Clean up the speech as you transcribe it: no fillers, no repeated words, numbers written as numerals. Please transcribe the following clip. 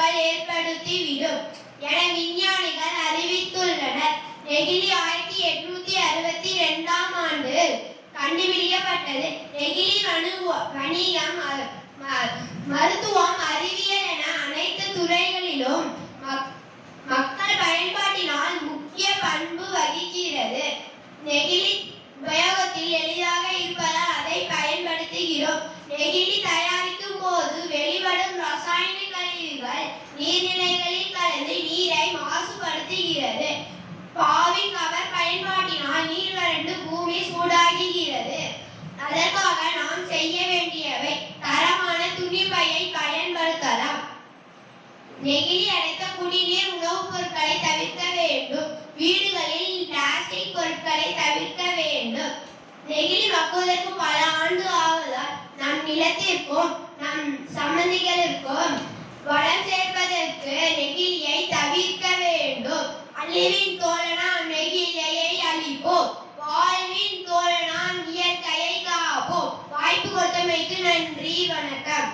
பாதிப்புகள் ஏற்படுத்திவிடும் என விஞ்ஞானிகள் அறிவித்துள்ளனர். நெகிழி 1862ஆம் ஆண்டு கண்டுபிடிக்கப்பட்டது. நெகிழி வணிகம், மருத்துவம், அறிவியல் என அனைத்து துறைகளிலும் மக்கள் பயன்பாட்டினால் முக்கிய பண்பு வகிக்கிறது. நெகிழி உபயோகத்தில் எளிதாக இருப்பதால் அதை பயன்படுத்துகிறோம். நெகிழி தயாரிக்கும் போது வெளிப்படும் ரசாயன கழிவுகள் நீர்நிலைகளில் கலந்து நீரை மாசுபடுத்துகிறது. பாவின் கவர் பயன்பாட்டினால் நீர் வறண்டு பூமி சூடாகிறது. அதற்காக நாம் செய்ய வேண்டியவை: தரமான துணிப்பையை பயன்படுத்தலாம். நெகிழி அடைத்த குடிநீர் உணவுப் பொருட்களை தவிர்க்க வேண்டும். வீடுகளில் பிளாஸ்டிக் பொருட்களை தவிர்க்க வேண்டும். நெகிழி மக்குவதற்கு பல ஆண்டு ஆவதால் நம் நிலத்திற்கும் நம் சம்பந்திகளுக்கும் வளம் சேர்ப்பதற்கு நெகிழியை தவிர்க்க வேண்டும். அழிவின் தோழனாம் நெகிழியை அழிப்போம், வாழ்வின் தோழனாம் இயற்கையை காப்போம். வாய்ப்பு கொடுத்தமைக்கு நன்றி. வணக்கம்.